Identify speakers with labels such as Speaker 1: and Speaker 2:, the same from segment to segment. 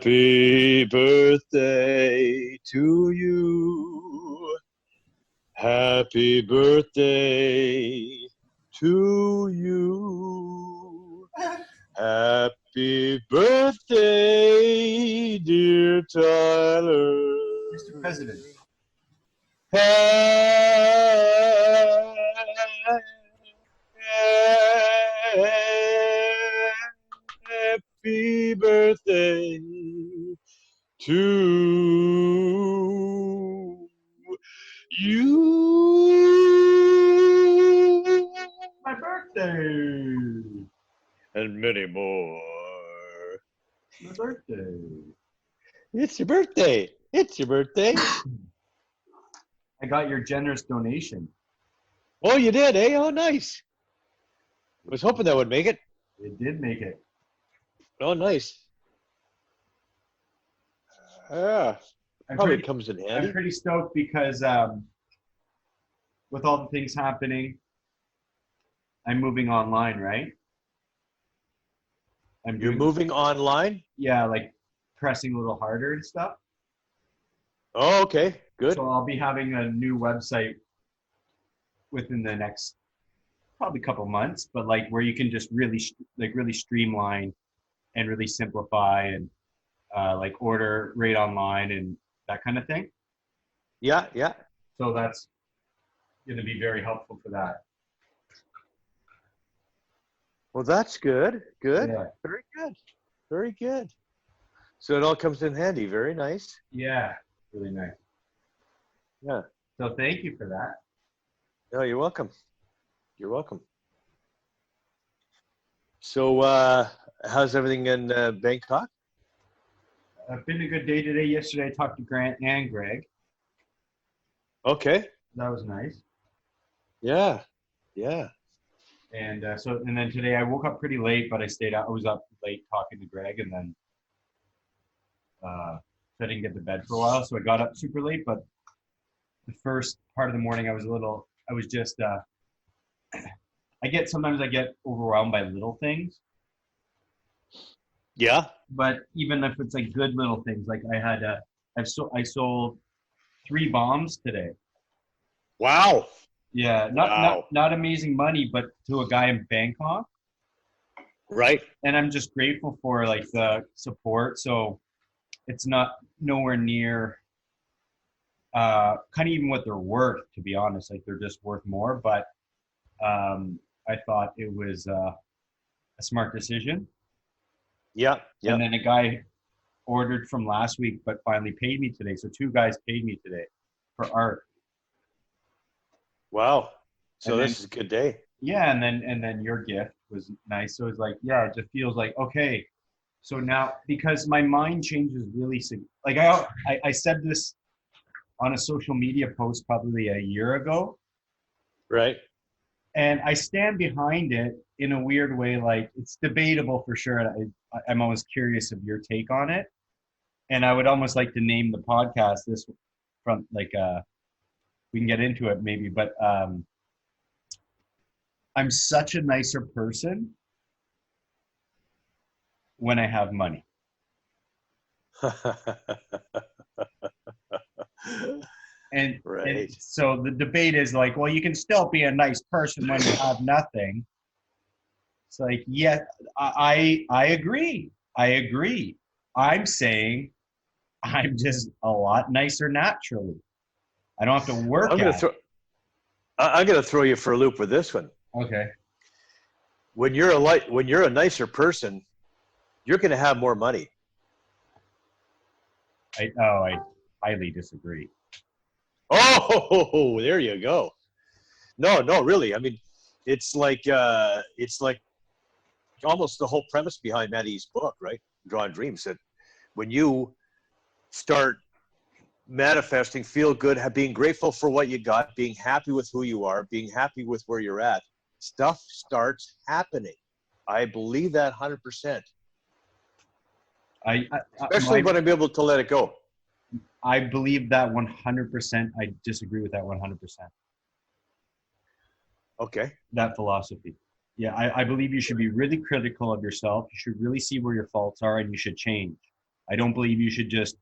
Speaker 1: Happy birthday to you. Happy birthday to you. Happy birthday, dear Tyler.
Speaker 2: Mr. President.
Speaker 1: Happy birthday to you.
Speaker 2: My birthday.
Speaker 1: And many more.
Speaker 2: My birthday.
Speaker 1: It's your birthday. It's your birthday.
Speaker 2: I got your generous donation.
Speaker 1: Oh, you did, eh? Oh, nice. I was hoping that would make it.
Speaker 2: It did make it.
Speaker 1: Oh, nice. Probably comes in handy.
Speaker 2: I'm pretty stoked because with all the things happening, I'm moving online, right?
Speaker 1: You're moving online?
Speaker 2: Yeah, like pressing a little harder and stuff.
Speaker 1: Oh, okay. Good.
Speaker 2: So I'll be having a new website within the next probably couple months, but like where you can just really streamline and really simplify and like order right online and that kind of thing.
Speaker 1: Yeah, yeah.
Speaker 2: So that's going to be very helpful for that.
Speaker 1: Well, that's good. Good.
Speaker 2: Yeah.
Speaker 1: Very good. Very good. So it all comes in handy. Very nice.
Speaker 2: Yeah, really nice.
Speaker 1: Yeah.
Speaker 2: So thank you for that.
Speaker 1: No, you're welcome. You're welcome. So how's everything in Bangkok?
Speaker 2: Been a good day today. Yesterday I talked to Grant and Greg.
Speaker 1: Okay.
Speaker 2: That was nice.
Speaker 1: Yeah. Yeah.
Speaker 2: And then today I woke up pretty late, but I stayed out. I was up late talking to Greg, and then so I didn't get to bed for a while. So I got up super late, but the first part of the morning I was just sometimes I get overwhelmed by little things.
Speaker 1: Yeah.
Speaker 2: But even if it's like good little things, like I sold 3 bombs today.
Speaker 1: Wow.
Speaker 2: Yeah, not amazing money, but to a guy in Bangkok.
Speaker 1: Right.
Speaker 2: And I'm just grateful for like the support. So it's not nowhere near kind of even what they're worth, to be honest. Like they're just worth more. But I thought it was a smart decision.
Speaker 1: Yeah. Yeah.
Speaker 2: And then a guy ordered from last week, but finally paid me today. So 2 guys paid me today for art.
Speaker 1: Wow. So this is a good day.
Speaker 2: Yeah, and then your gift was nice. So it's like, yeah, it just feels like, okay. So now, because my mind changes really, like I said this on a social media post probably a year ago.
Speaker 1: Right.
Speaker 2: And I stand behind it in a weird way. Like it's debatable for sure. I'm always curious of your take on it. And I would almost like to name the podcast this from like, we can get into it maybe, but I'm such a nicer person when I have money. And,
Speaker 1: right.
Speaker 2: And so the debate is like, well, you can still be a nice person when you have nothing. It's like, yeah, I agree. I agree. I'm saying I'm just a lot nicer naturally. I don't have to work
Speaker 1: I'm going to throw you for a loop with this one.
Speaker 2: Okay.
Speaker 1: When you're a nicer person, you're going to have more money.
Speaker 2: I highly disagree.
Speaker 1: Oh, there you go. No, really. I mean, it's like almost the whole premise behind Maddie's book, right? Drawing Dreams, that when you start manifesting, feel good, being grateful for what you got, being happy with who you are, being happy with where you're at, stuff starts happening. I believe that 100%. Especially when I'm able to let it go.
Speaker 2: I believe that 100%. I disagree with that 100%.
Speaker 1: Okay.
Speaker 2: That philosophy. Yeah, I believe you should be really critical of yourself. You should really see where your faults are, and you should change. I don't believe you should just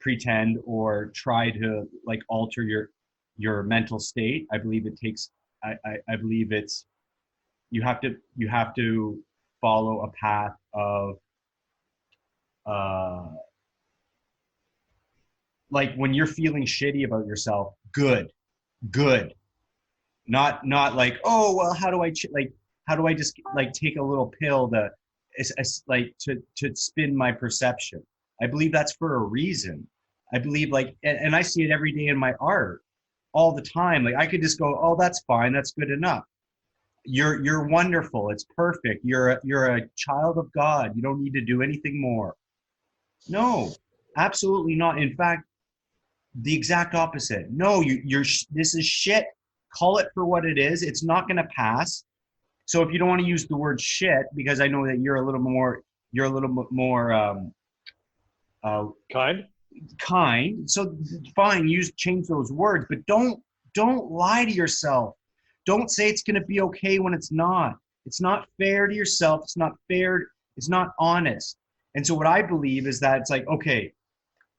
Speaker 2: pretend or try to like alter your mental state. I believe it takes I believe it's you have to follow a path of uh like when you're feeling shitty about yourself, good, not like, oh well, how do I like how do I just like take a little pill to like to spin my perception. I believe that's for a reason. I believe like and I see it every day in my art all the time. Like I could just go, oh that's fine, that's good enough. You're wonderful, it's perfect, you're a child of God, you don't need to do anything more. No, absolutely not. In fact, the exact opposite. No, you're this is shit. Call it for what it is. It's not going to pass. So if you don't want to use the word shit, because I know that you're a little bit more uh,
Speaker 1: Kind.
Speaker 2: kind. So fine, change those words, but don't lie to yourself. Don't say it's going to be okay when it's not. It's not fair to yourself. It's not fair. It's not honest. And so what I believe is that it's like, okay,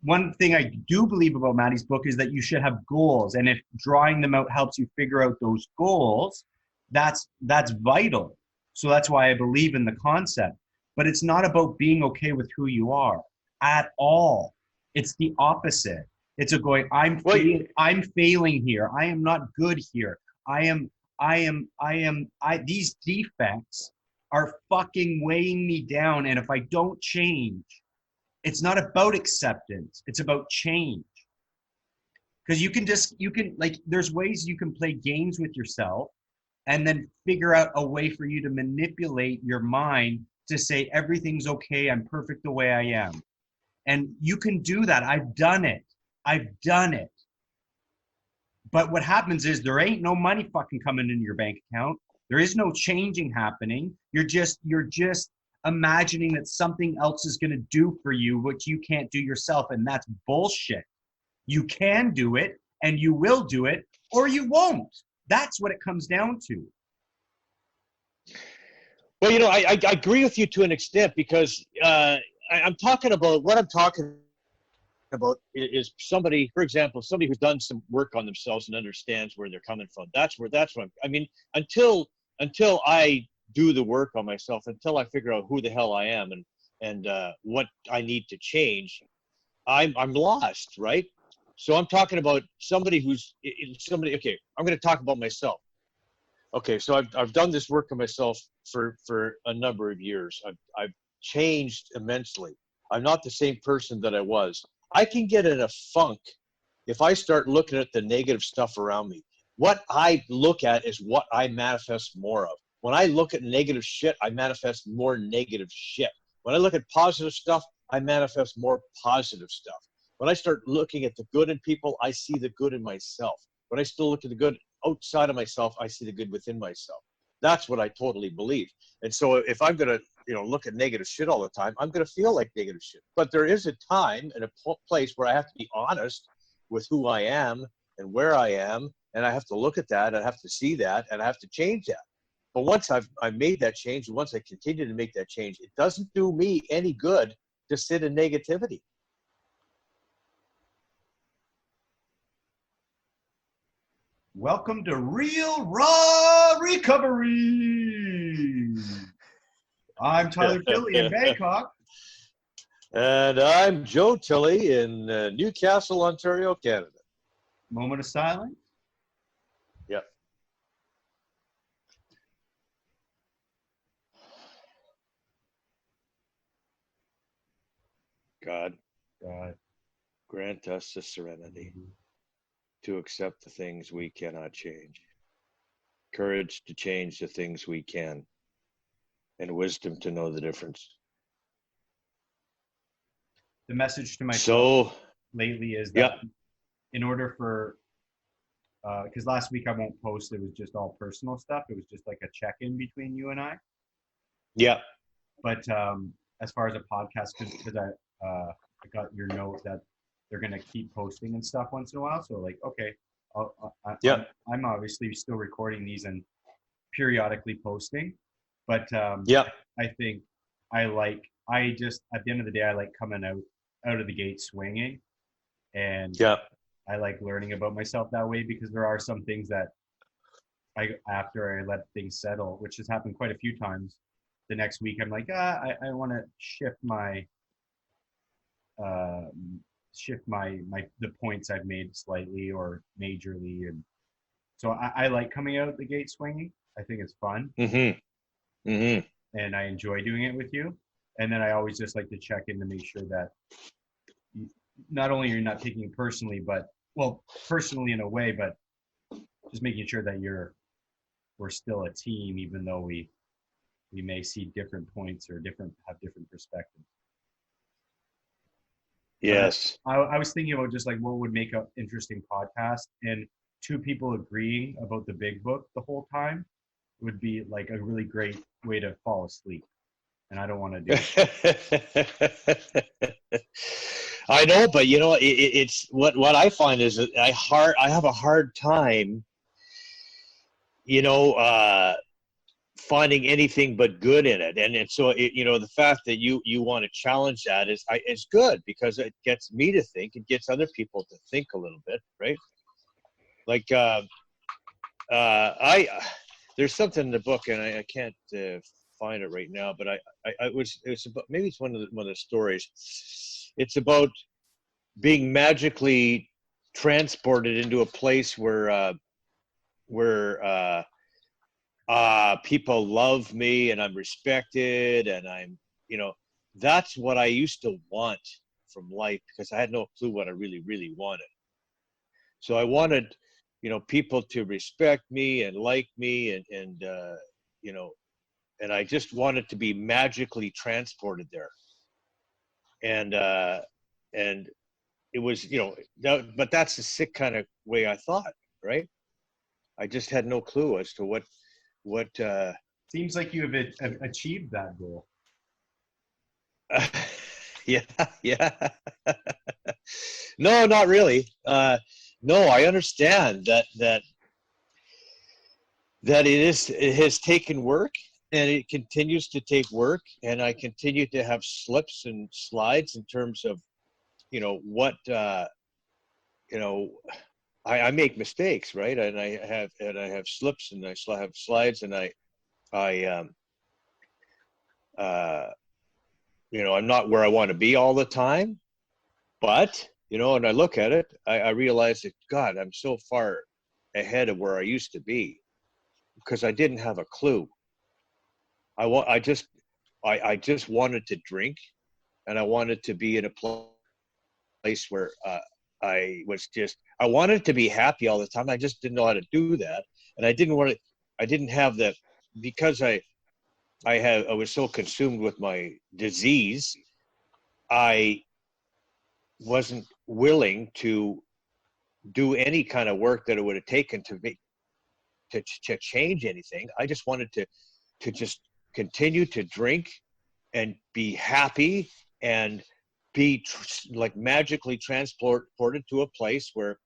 Speaker 2: one thing I do believe about Maddie's book is that you should have goals. And if drawing them out helps you figure out those goals, that's vital. So that's why I believe in the concept. But it's not about being okay with who you are at all. It's the opposite. It's a going, I'm failing here. I am not good here. These defects are fucking weighing me down. And if I don't change, it's not about acceptance. It's about change. Because you can like, there's ways you can play games with yourself and then figure out a way for you to manipulate your mind to say, everything's okay. I'm perfect the way I am. And you can do that. I've done it. But what happens is there ain't no money fucking coming into your bank account. There is no changing happening. You're just imagining that something else is going to do for you what you can't do yourself, and that's bullshit. You can do it, and you will do it, or you won't. That's what it comes down to.
Speaker 1: Well, I agree with you to an extent, because I'm talking about what I'm talking about is somebody, for example, somebody who's done some work on themselves and understands where they're coming from. That's what I mean, until I do the work on myself, until I figure out who the hell I am and what I need to change, I'm lost, right? So I'm talking about somebody. Okay, I'm going to talk about myself. Okay, so I've done this work on myself for a number of years. I've changed immensely. I'm not the same person that I was. I can get in a funk if I start looking at the negative stuff around me. What I look at is what I manifest more of. When I look at negative shit, I manifest more negative shit. When I look at positive stuff, I manifest more positive stuff. When I start looking at the good in people, I see the good in myself. When I still look at the good outside of myself, I see the good within myself. That's what I totally believe. And so if I'm going to, look at negative shit all the time, I'm going to feel like negative shit. But there is a time and a place where I have to be honest with who I am and where I am. And I have to look at that. I have to see that, and I have to change that. But once I've made that change, and once I continue to make that change, it doesn't do me any good to sit in negativity.
Speaker 2: Welcome to Real Raw Recovery. I'm Tyler Tilley in Bangkok.
Speaker 1: And I'm Joe Tilley in Newcastle, Ontario, Canada.
Speaker 2: Moment of silence.
Speaker 1: Yep. God, grant us the serenity to accept the things we cannot change, courage to change the things we can, and wisdom to know the difference.
Speaker 2: The message to myself lately is that in order for, because last week I won't post, it was just all personal stuff. It was just like a check-in between you and I.
Speaker 1: Yeah.
Speaker 2: But as far as a podcast, because I got your note that they're going to keep posting and stuff once in a while. So like, okay, I'm obviously still recording these and periodically posting. But I think at the end of the day, I like coming out out of the gate swinging, and
Speaker 1: Yeah.
Speaker 2: I like learning about myself that way, because there are some things that after I let things settle, which has happened quite a few times, the next week I'm like, I want to uh, shift my the points I've made slightly or majorly, and so I like coming out the gate swinging. I think it's fun,
Speaker 1: Mm-hmm. Mm-hmm.
Speaker 2: and I enjoy doing it with you. And then I always just like to check in to make sure that you, not only you're not taking it personally, but well, personally in a way, but just making sure that we're still a team, even though we may see different points or have different perspectives. But
Speaker 1: Yes.
Speaker 2: I was thinking about just like what would make an interesting podcast, and two people agreeing about the big book the whole time would be like a really great way to fall asleep. And I don't want to do
Speaker 1: I know, but you know, it's what I find is that I have a hard time, you know, finding anything but good in it, and so you know, the fact that you want to challenge that is good, because it gets me to think, it gets other people to think a little bit, right? Like I there's something in the book, and I can't find it right now, but it was about, maybe it's one of the stories. It's about being magically transported into a place where people love me and I'm respected, and I'm, you know, that's what I used to want from life, because I had no clue what I really wanted. So I wanted, you know, people to respect me and like me, and you know, and I just wanted to be magically transported there. And it was, you know, but that's the sick kind of way I thought, right? I just had no clue as to what
Speaker 2: Seems like you have achieved that goal.
Speaker 1: yeah, yeah. No, not really. No, I understand that it has taken work, and it continues to take work, and I continue to have slips and slides in terms of, you know, you know, I make mistakes, right? And I have slips, and I have slides, and I uh you know, I'm not where I want to be all the time, but you know, and I look at it, I realize that, God, I'm so far ahead of where I used to be, because I didn't have a clue. I just wanted to drink, and I wanted to be in a place where I wanted to be happy all the time. I just didn't know how to do that, and I didn't have the, because I was so consumed with my disease. I wasn't willing to do any kind of work that it would have taken to change anything. I just wanted to just continue to drink and be happy, and be like magically transported to a place where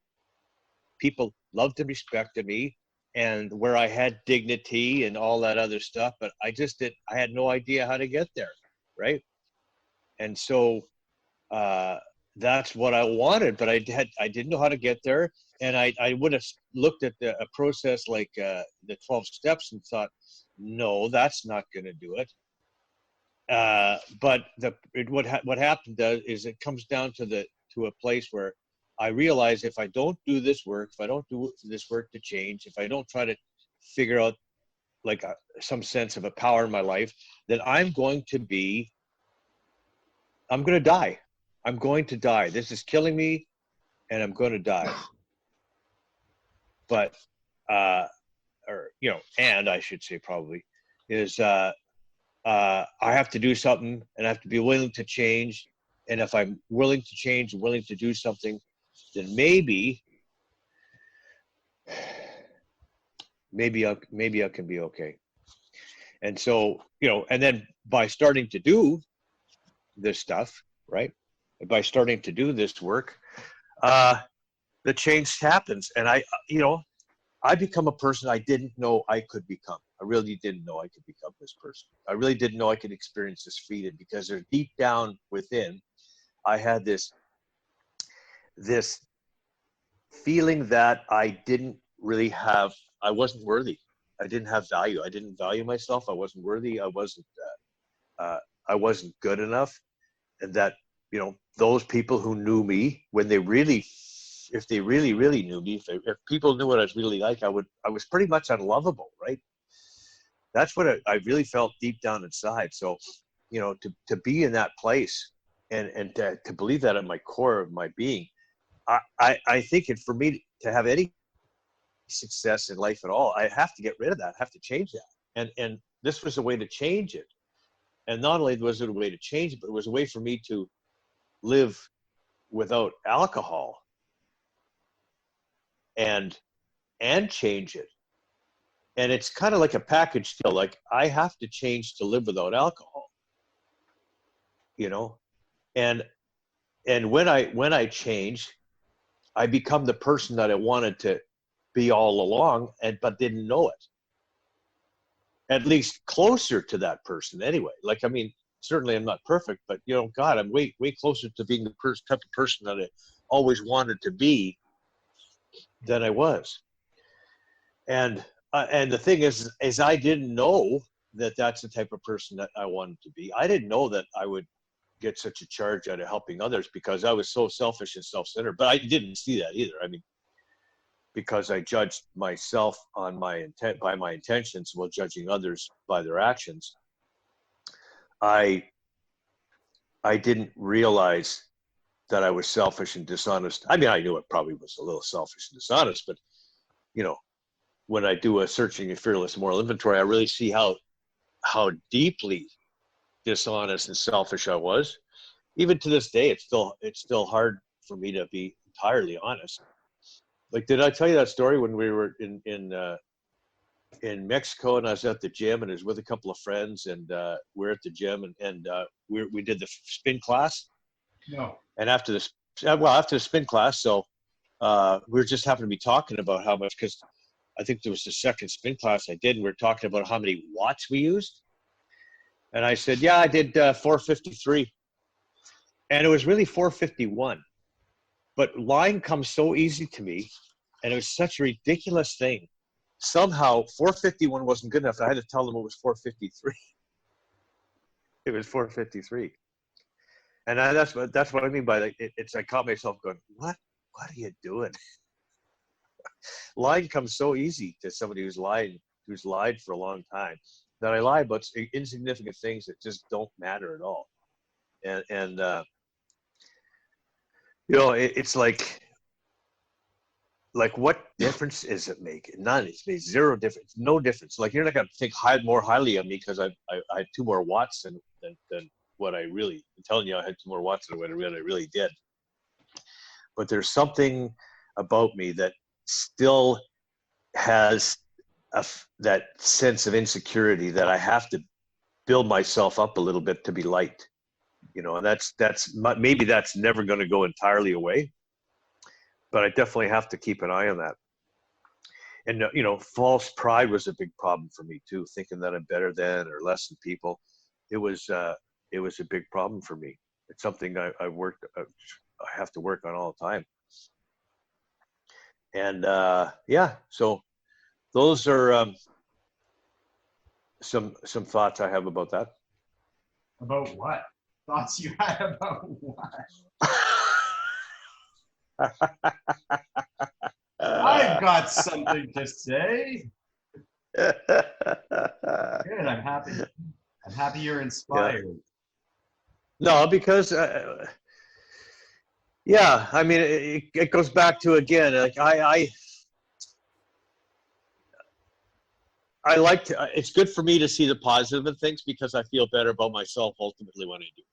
Speaker 1: people loved and respected me, and where I had dignity and all that other stuff. But I had no idea how to get there, right? And so uh, that's what I wanted, but I didn't know how to get there. And I would have looked at a process like the 12 steps and thought, no, that's not going to do it. But what happened is it comes down to a place where I realize, if I don't do this work, if I don't do this work to change, if I don't try to figure out like some sense of a power in my life, then I'm going to die. I'm going to die. This is killing me, and I'm going to die. But, or, you know, and I should say probably is, I have to do something, and I have to be willing to change. And if I'm willing to change and willing to do something, then maybe I can be okay. And so, you know, and then by starting to do this stuff, right? By starting to do this work, uh, the change happens. And you know, I become a person I didn't know I could become. I really didn't know I could become this person. I really didn't know I could experience this freedom, because there's deep down within, I had this feeling that I wasn't worthy. I didn't have value. I didn't value myself. I wasn't worthy. Uh, I wasn't good enough. And that, those people who knew me, if they really knew me, if people knew what I was really like, I was pretty much unlovable, right? That's what I really felt deep down inside. So, to be in that place and to believe that at my core of my being, I think for me to have any success in life at all, I have to get rid of that. I have to change that. And this was a way to change it. And not only was it a way to change it, but it was a way for me to live without alcohol and change it. And it's kind of like a package deal. Like I have to change to live without alcohol, and when I change, I become the person that I wanted to be all along, but didn't know it. At least closer to that person anyway. Like, I mean, certainly I'm not perfect, but God, I'm way closer to being the type of person that I always wanted to be than I was. And the thing is I didn't know that that's the type of person that I wanted to be. I didn't know that I would get such a charge out of helping others because I was so selfish and self-centered. But I didn't see that either. I mean, because I judged myself on by my intentions while judging others by their actions. I didn't realize that I was selfish and dishonest. I mean, I knew it probably was a little selfish and dishonest, but when I do a searching and fearless moral inventory, I really see how deeply dishonest and selfish I was. Even to this day, it's still hard for me to be entirely honest. Like, did I tell you that story when we were in Mexico and I was at the gym and I was with a couple of friends and we're at the gym and we did the spin class.
Speaker 2: No.
Speaker 1: And after the spin class, so we were just happened to be talking about how much, because I think there was the second spin class I did, and we were talking about how many watts we used. And I said, yeah, I did 453. And it was really 451. But line comes so easy to me, and it was such a ridiculous thing. Somehow 451 wasn't good enough. I had to tell them it was 453. It was 453. And that's what I mean by like, I caught myself going, what are you doing? Lying comes so easy to somebody who's lied for a long time, that I lie about insignificant things that just don't matter at all. And it's like what difference is it make? None. It's made zero difference. No difference. Like, you're not gonna think more highly of me because I had 2 more watts than what I really. I'm telling you, I had 2 more watts than what I really did. But there's something about me that still has that sense of insecurity that I have to build myself up a little bit to be liked, and that's maybe that's never going to go entirely away, but I definitely have to keep an eye on that. And false pride was a big problem for me too, thinking that I'm better than or less than people. It was a big problem for me. It's something I have to work on all the time. And so those are some thoughts I have about that.
Speaker 2: About what? Thoughts you had about what? I've got something to say. Good. I'm happy. I'm happy you're inspired.
Speaker 1: Yeah. No, because I mean, it goes back to, again, like I like to. It's good for me to see the positive in things because I feel better about myself ultimately when I do.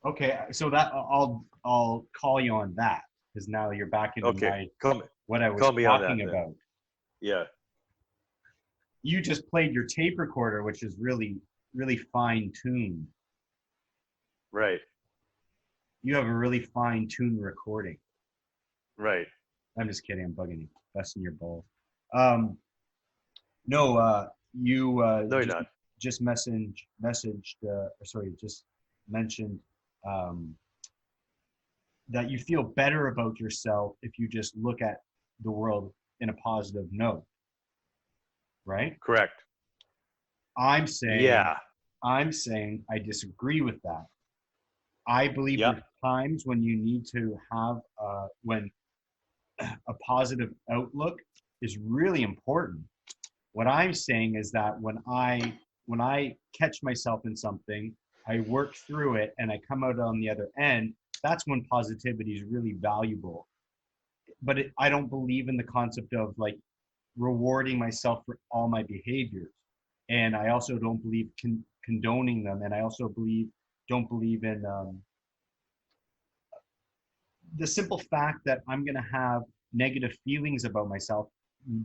Speaker 2: Okay, so that I'll call you on that, because now you're back into what I was talking about.
Speaker 1: Then. Yeah.
Speaker 2: You just played your tape recorder, which is really, really fine tuned.
Speaker 1: Right.
Speaker 2: You have a really fine tuned recording.
Speaker 1: Right.
Speaker 2: I'm just kidding. I'm bugging you. Busting your balls. No,
Speaker 1: no, you're not.
Speaker 2: Just just mentioned that you feel better about yourself if you just look at the world in a positive note, right?
Speaker 1: Correct.
Speaker 2: I'm saying,
Speaker 1: Yeah.
Speaker 2: I'm saying I disagree with that. I believe
Speaker 1: Yep.
Speaker 2: there's times when you need to have, when a positive outlook is really important. What I'm saying is that when I catch myself in something, I work through it and I come out on the other end, that's when positivity is really valuable. But I don't believe in the concept of like rewarding myself for all my behaviors. And I also don't believe condoning them. And I also don't believe in the simple fact that I'm going to have negative feelings about myself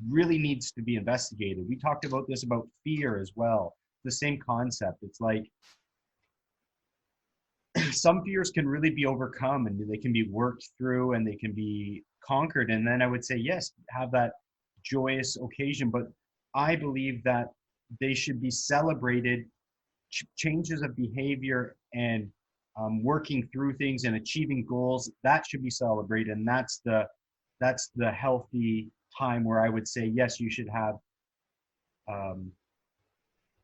Speaker 2: really needs to be investigated. We talked about this about fear as well. The same concept. It's like some fears can really be overcome and they can be worked through and they can be conquered. And then I would say, yes, have that joyous occasion. But I believe that they should be celebrated. Changes of behavior and working through things and achieving goals, that should be celebrated. And that's the healthy time where I would say, yes, you should have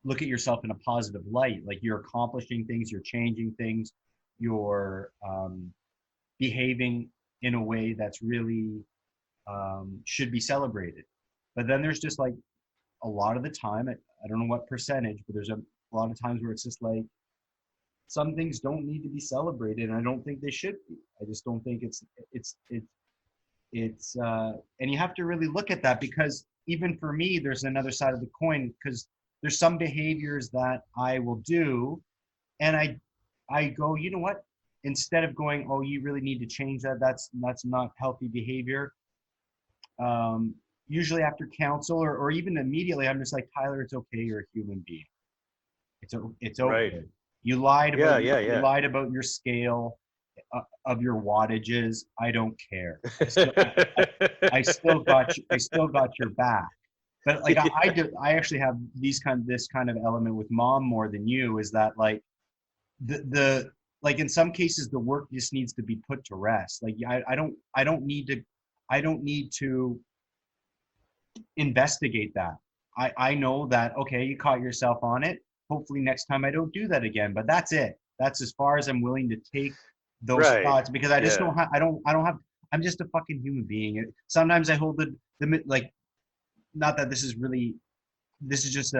Speaker 2: look at yourself in a positive light. Like you're accomplishing things, you're changing things, you're behaving in a way that's really should be celebrated. But then there's just like a lot of the time, I don't know what percentage, but there's a lot of times where it's just like some things don't need to be celebrated, and I don't think they should be. I just don't think it's and you have to really look at that, because even for me, there's another side of the coin, because there's some behaviors that I will do, and I go, you know what? Instead of going, oh, you really need to change that. That's not healthy behavior. Usually after counsel or even immediately, I'm just like, Tyler, it's okay. You're a human being. It's okay.
Speaker 1: Right.
Speaker 2: You lied
Speaker 1: Yeah.
Speaker 2: about
Speaker 1: Yeah.
Speaker 2: you
Speaker 1: Yeah.
Speaker 2: lied about your scale of your wattages. I don't care. I still got you. I still got your back. But like I actually have this kind of element with mom more than you, is that like the like in some cases the work just needs to be put to rest. Like I don't need to investigate that. I know that, okay, you caught yourself on it. Hopefully next time I don't do that again. But that's it. That's as far as I'm willing to take those
Speaker 1: Right.
Speaker 2: thoughts, because I just
Speaker 1: Yeah.
Speaker 2: don't have I don't have I'm just a fucking human being. Sometimes I hold the like, not that this is really, this is just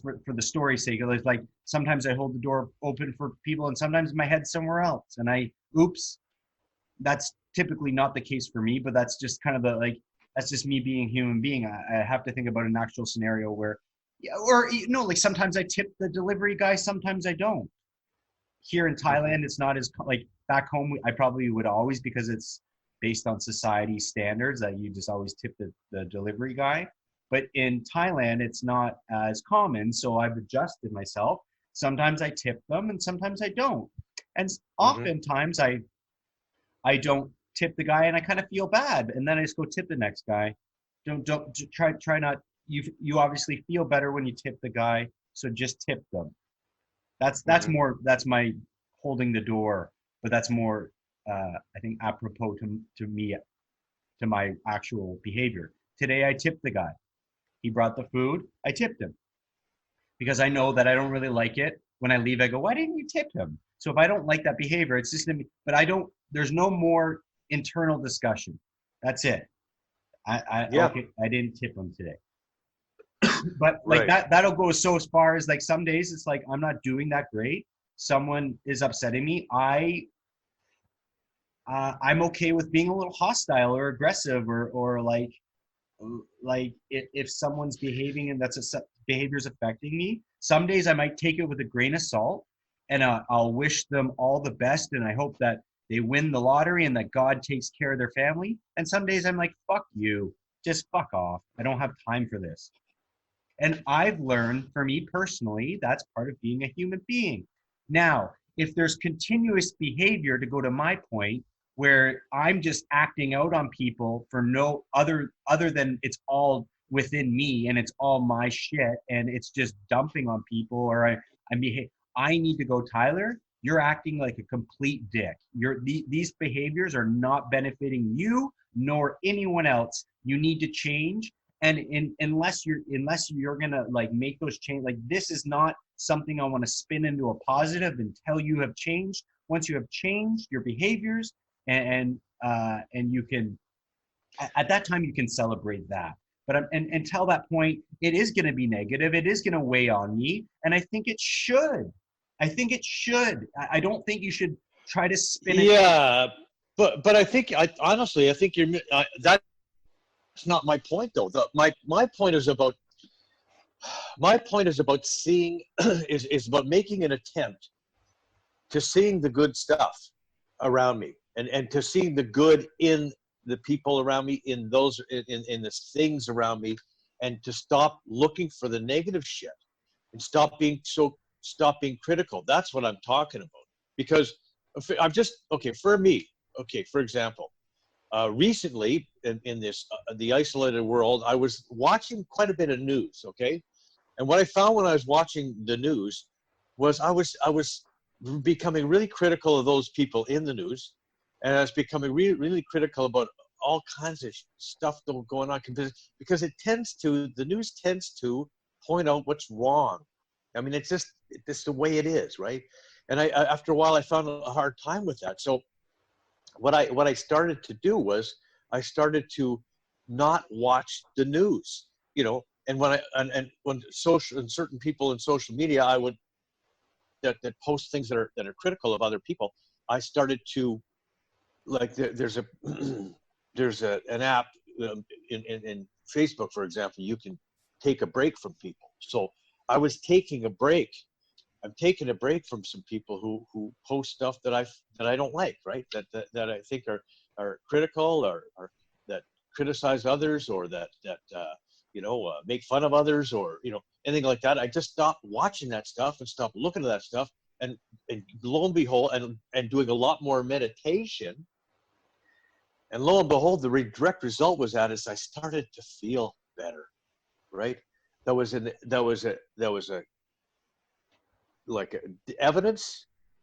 Speaker 2: for the story's sake. It's like sometimes I hold the door open for people and sometimes my head's somewhere else and oops, that's typically not the case for me, but that's just kind of that's just me being a human being. I have to think about an actual scenario where, yeah, or like sometimes I tip the delivery guy, sometimes I don't. Here in Thailand, it's not as like back home. I probably would always, because it's based on society standards that you just always tip the delivery guy. But in Thailand, it's not as common. So I've adjusted myself. Sometimes I tip them and sometimes I don't. And
Speaker 1: Mm-hmm.
Speaker 2: oftentimes I don't tip the guy and I kind of feel bad. And then I just go tip the next guy. Don't try not, you obviously feel better when you tip the guy. So just tip them. That's
Speaker 1: Mm-hmm.
Speaker 2: more, that's my holding the door, but that's more, I think apropos to me, to my actual behavior. Today I tipped the guy. He brought the food. I tipped him because I know that I don't really like it. When I leave, I go, why didn't you tip him? So if I don't like that behavior, it's just, but I don't, there's no more internal discussion. That's it.
Speaker 1: Yeah.
Speaker 2: Okay, I didn't tip him today. But like
Speaker 1: Right.
Speaker 2: that'll go so as far as like some days it's like I'm not doing that great. Someone is upsetting me. I'm okay with being a little hostile or aggressive or like if someone's behaving and behavior's affecting me. Some days I might take it with a grain of salt, and I'll wish them all the best, and I hope that they win the lottery and that God takes care of their family. And some days I'm like, fuck you, just fuck off. I don't have time for this. And I've learned, for me personally, that's part of being a human being. Now, if there's continuous behavior, to go to my point, where I'm just acting out on people for no other than it's all within me and it's all my shit and it's just dumping on people, or I'm I need to go, Tyler, you're acting like a complete dick. These behaviors are not benefiting you nor anyone else. You need to change. And unless you're gonna like make those change, like this is not something I want to spin into a positive until you have changed. Once you have changed your behaviors, and you can, at that time you can celebrate that. But until that point, it is going to be negative. It is going to weigh on me, and I think it should. I think it should. I don't think you should try to spin it.
Speaker 1: Yeah, but I think honestly I think that's not my point though. My point is about seeing is about making an attempt to seeing the good stuff around me, and to seeing the good in the people around me, in the things around me, and to stop looking for the negative shit, and stop being critical. That's what I'm talking about. Because I'm just okay for me. Okay, for example, recently in this the isolated world, I was watching quite a bit of news. Okay, and what I found when I was watching the news was I was becoming really critical of those people in the news, and I was becoming really critical about all kinds of stuff going on, because the news tends to point out what's wrong. I mean, it's the way it is, right? And I after a while I found a hard time with that. So what I started to do was I started to not watch the news, and when social and certain people in social media I would that post things that are critical of other people, I started to like there's a an app in Facebook, for example. You can take a break from people. So I was taking a break. I'm taking a break from some people who post stuff that I don't like, right? That I think are critical, or that criticize others, or that make fun of others, or anything like that. I just stopped watching that stuff and stopped looking at that stuff, and lo and behold, and doing a lot more meditation. And lo and behold, the direct result was that is I started to feel better, right? That was a like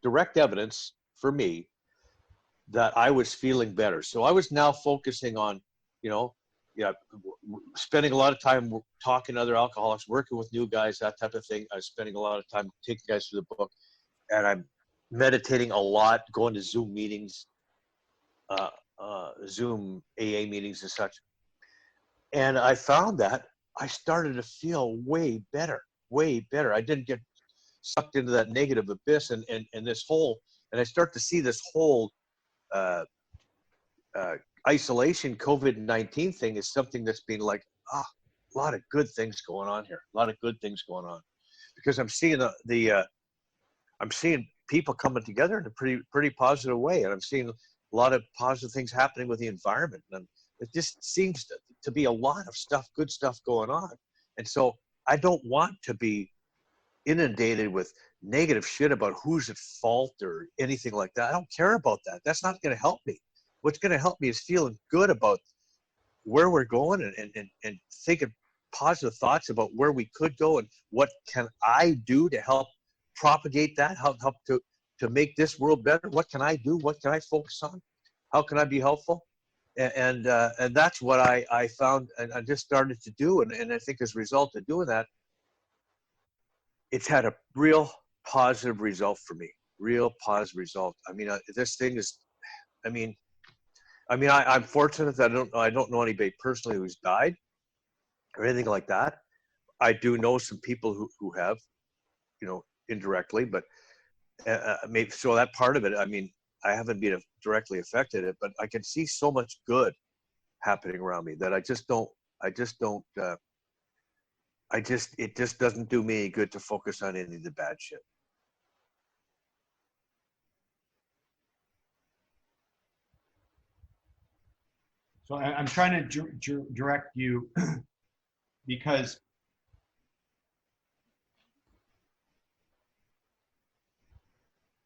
Speaker 1: direct evidence for me that I was feeling better. So I was now focusing on, yeah, spending a lot of time talking to other alcoholics, working with new guys, that type of thing. I was spending a lot of time taking guys through the book, and I'm meditating a lot, going to Zoom meetings, Zoom AA meetings and such. And I found that I started to feel way better, way better. I didn't get sucked into that negative abyss, and this whole, and I start to see this whole uh, isolation COVID-19 thing is something that's been like, a lot of good things going on here, a lot of good things going on, because I'm seeing I'm seeing people coming together in a pretty positive way, and I'm seeing a lot of positive things happening with the environment, and it just seems to be a lot of good stuff going on. And so I don't want to be inundated with negative shit about who's at fault or anything like that. I don't care about that. That's not going to help me. What's going to help me is feeling good about where we're going, and thinking positive thoughts about where we could go, and what can I do to help propagate that, help to make this world better. What can I do? What can I focus on? How can I be helpful? And that's what I found, and I just started to do, and I think as a result of doing that, it's had a real positive result for me. Real positive result. I mean, this thing is, I mean, I'm fortunate that I don't know anybody personally who's died or anything like that. I do know some people who have, indirectly, but maybe so that part of it. I mean, I haven't been directly affected it, but I can see so much good happening around me that I just don't. It just doesn't do me any good to focus on any of the bad shit.
Speaker 2: So I'm trying to direct you because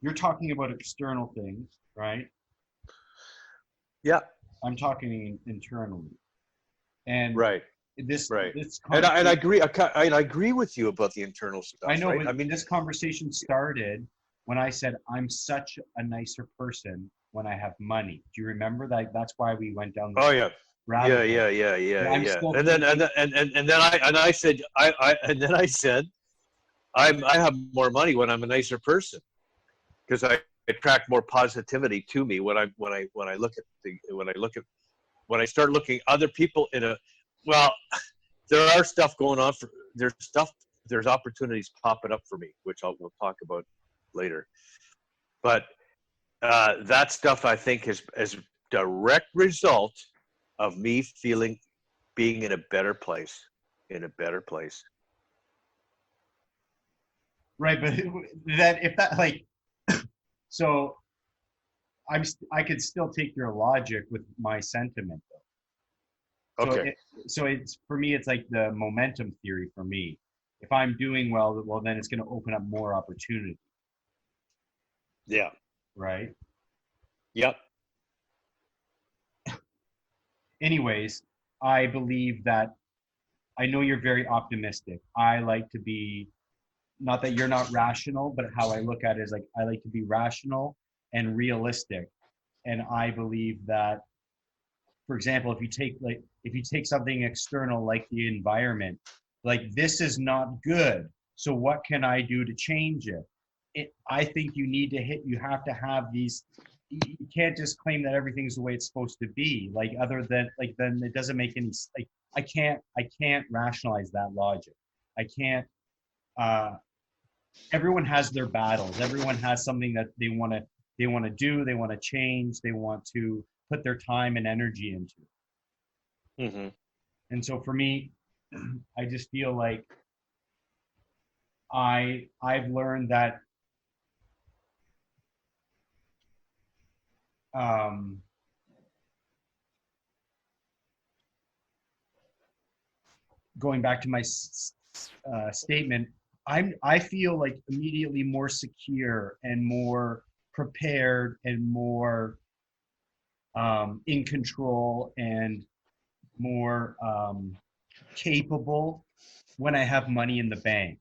Speaker 2: you're talking about external things, right?
Speaker 1: Yeah.
Speaker 2: I'm talking internally. And
Speaker 1: Right. Right.
Speaker 2: this
Speaker 1: And I
Speaker 2: conversation,
Speaker 1: agree. I agree with you about the internal
Speaker 2: I
Speaker 1: stuff,
Speaker 2: know,
Speaker 1: right?
Speaker 2: but
Speaker 1: I mean,
Speaker 2: this conversation started when I said I'm such a nicer person when I have money. Do you remember that? That's why we went down
Speaker 1: oh
Speaker 2: this
Speaker 1: yeah,
Speaker 2: rabbit hole. But I'm
Speaker 1: yeah.
Speaker 2: still
Speaker 1: And then
Speaker 2: thinking,
Speaker 1: I said I said I have more money when I'm a nicer person because I attract more positivity to me when I look at when I start looking other people in a well, there are stuff going on for there's opportunities popping up for me, which we'll talk about later. But that stuff I think is direct result of me feeling being in a better place, in a better place.
Speaker 2: right, but that if that like so I could still take your logic with my sentiment though. So
Speaker 1: Okay.
Speaker 2: so it's for me it's like the momentum theory for me. If I'm doing well then it's going to open up more opportunity,
Speaker 1: Yeah.
Speaker 2: right?
Speaker 1: Yep.
Speaker 2: Anyways, I believe that I know you're very optimistic. I like to be, not that you're not rational, but how I look at it is like I like to be rational and realistic. And I believe that, for example, if you take something external like the environment, like this is not good. So what can I do to change it? I think you have to have these, you can't just claim that everything's the way it's supposed to be. Like other than like then it doesn't make any like I can't rationalize that logic. I can't uh everyone has their battles. Everyone has something that they want to do, they want to change, they want to put their time and energy into.
Speaker 1: Mm-hmm.
Speaker 2: And so for me, I just feel like I've learned that um going back to my statement, I feel like immediately more secure and more prepared and more in control and more capable when I have money in the bank.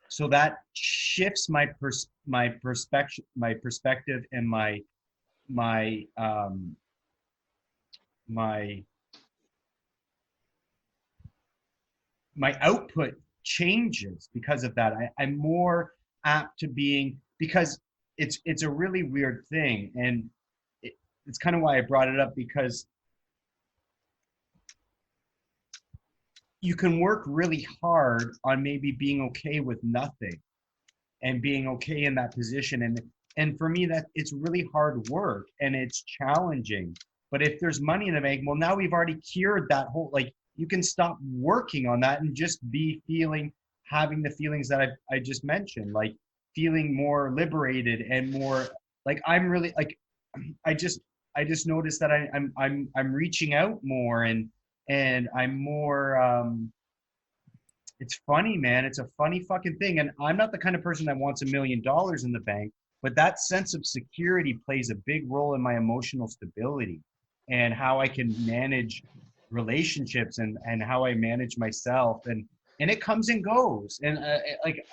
Speaker 2: So that shifts my perspective and my my my output changes because of that. I'm more apt to being, because it's a really weird thing, and it's kind of why I brought it up, because you can work really hard on maybe being okay with nothing and being okay in that position, and for me that it's really hard work and it's challenging. But if there's money in the bank, well, now we've already cured that whole, like you can stop working on that and just be having the feelings that I just mentioned, like feeling more liberated and more like I'm really like I just I just noticed that I'm reaching out more, and I'm more it's funny, man. It's a funny fucking thing. And I'm not the kind of person that wants $1 million in the bank, but that sense of security plays a big role in my emotional stability and how I can manage relationships, and how I manage myself. And it comes and goes. And like,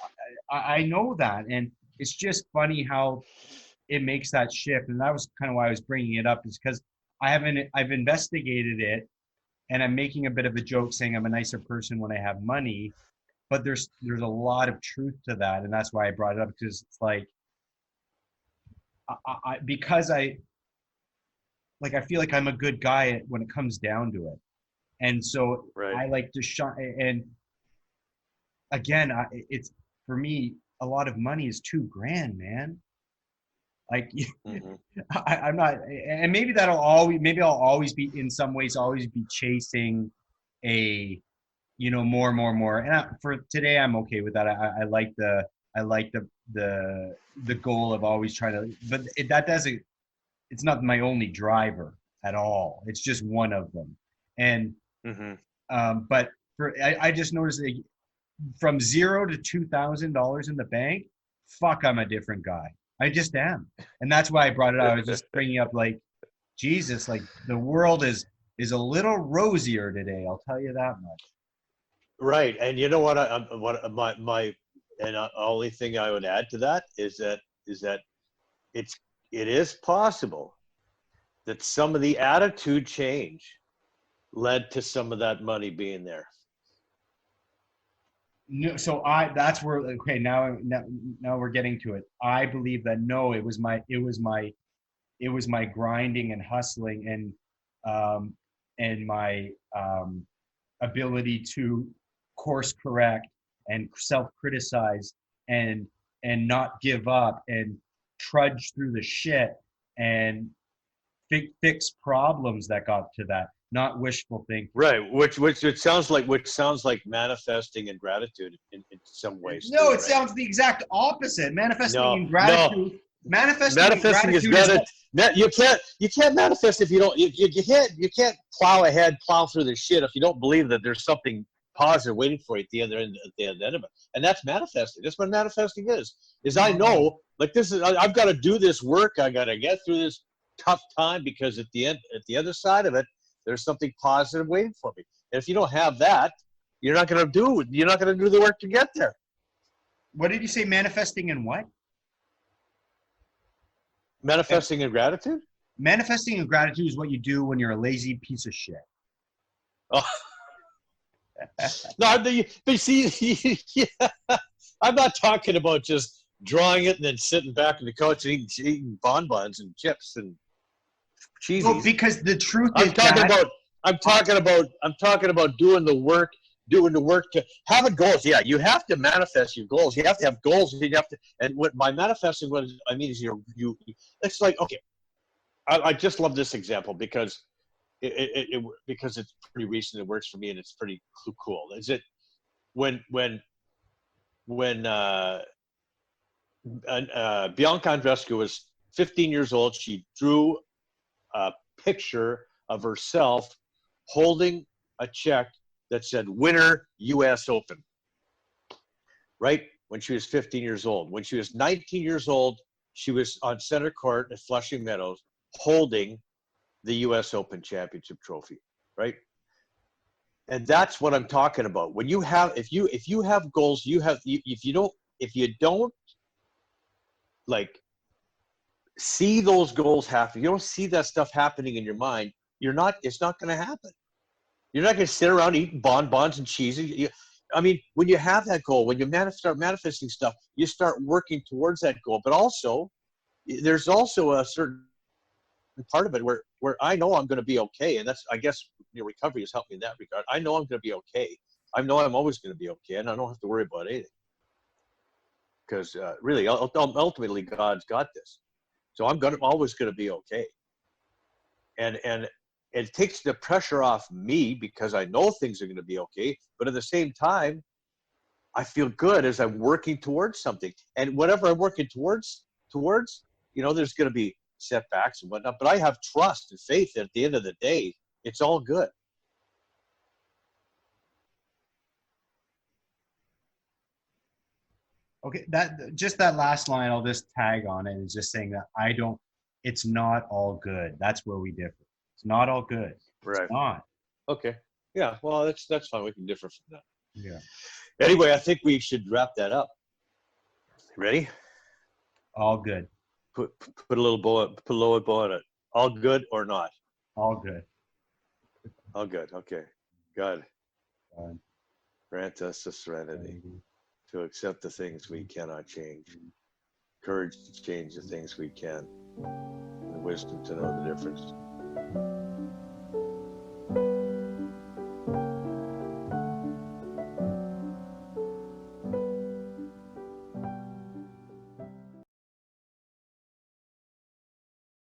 Speaker 2: I know that. And it's just funny how it makes that shift. And that was kind of why I was bringing it up, is because I've investigated it, and I'm making a bit of a joke saying I'm a nicer person when I have money, but there's a lot of truth to that, and that's why I brought it up, because it's like because I like I feel like I'm a good guy when it comes down to it, and so
Speaker 1: Right.
Speaker 2: I like to shine. And again, it's for me a lot of money is $2,000, man. Like
Speaker 1: Mm-hmm.
Speaker 2: I'm not, and maybe I'll always be in some ways always be chasing a more. And for today, I'm okay with that. I like the goal of always trying to, but that doesn't. It's not my only driver at all. It's just one of them. And
Speaker 1: Mm-hmm.
Speaker 2: but I just noticed that from zero to $2,000 in the bank, fuck, I'm a different guy. I just am, and that's why I brought it up. I was just bringing up like Jesus, like the world is a little rosier today. I'll tell you that much.
Speaker 1: Right. And you know what? Only thing I would add to that is that it's it is possible that some of the attitude change led to some of that money being there.
Speaker 2: No, so that's where, okay, now we're getting to it. I believe that no, it was my grinding and hustling and my ability to course correct and self-criticize and not give up and trudge through the shit and fix problems that got to that, not wishful thinking.
Speaker 1: Right, which it sounds like manifesting and gratitude in some ways.
Speaker 2: No,
Speaker 1: too,
Speaker 2: it
Speaker 1: right?
Speaker 2: sounds the exact opposite. Manifesting
Speaker 1: No,
Speaker 2: in gratitude.
Speaker 1: manifesting is gratitude. You can't manifest if you don't. You can't plow through the shit if you don't believe that there's something positive waiting for you at the end of it. And that's manifesting. That's what manifesting is. I know, like this is. I've got to do this work. I got to get through this tough time because at the other side of it, there's something positive waiting for me. And if you don't have that, you're not going to do the work to get there.
Speaker 2: What did you say? Manifesting in what?
Speaker 1: Manifesting in gratitude?
Speaker 2: Manifesting in gratitude is what you do when you're a lazy piece of shit.
Speaker 1: Oh. No, but see, yeah, I'm not talking about just drawing it and then sitting back on the couch and eating bonbons and chips and cheesies.
Speaker 2: Well, because the truth
Speaker 1: I'm
Speaker 2: is
Speaker 1: talking about doing the work to having goals. Yeah, you have to manifest your goals. You have to have goals. And what by manifesting, what I mean is you. It's like, okay, I just love this example because because it's pretty recent. It works for me and it's pretty cool. Is it when Bianca Andreescu was 15 years old, she drew a picture of herself holding a check that said winner US Open, right? When she was 15 years old. When she was 19 years old, she was on center court at Flushing Meadows holding the US Open championship trophy, right? And that's what I'm talking about. When you have, if you have goals, if you don't like see those goals happen, you don't see that stuff happening in your mind, it's not going to happen. You're not going to sit around eating bonbons and cheese. I mean, when you have that goal, when you start manifesting stuff, you start working towards that goal. But also, there's also a certain part of it where I know I'm going to be okay. And that's, I guess, your recovery has helped me in that regard. I know I'm going to be okay. I know I'm always going to be okay. And I don't have to worry about anything. Because really, ultimately, God's got this. So I'm always going to be okay. And it takes the pressure off me because I know things are going to be okay. But at the same time, I feel good as I'm working towards something. And whatever I'm working towards, there's going to be setbacks and whatnot. But I have trust and faith that at the end of the day, it's all good.
Speaker 2: Okay, that last line, I'll just tag on it, is just saying that it's not all good. That's where we differ. It's not all good.
Speaker 1: Right.
Speaker 2: It's not.
Speaker 1: Okay. Yeah. Well, that's fine. We can differ from that.
Speaker 2: Yeah.
Speaker 1: Anyway, I think we should wrap that up. Ready?
Speaker 2: All good.
Speaker 1: Put a little bow on it. All good or not?
Speaker 2: All good.
Speaker 1: All good. Okay. God, grant us the serenity to accept the things we cannot change, courage to change the things we can, and the wisdom to know the difference.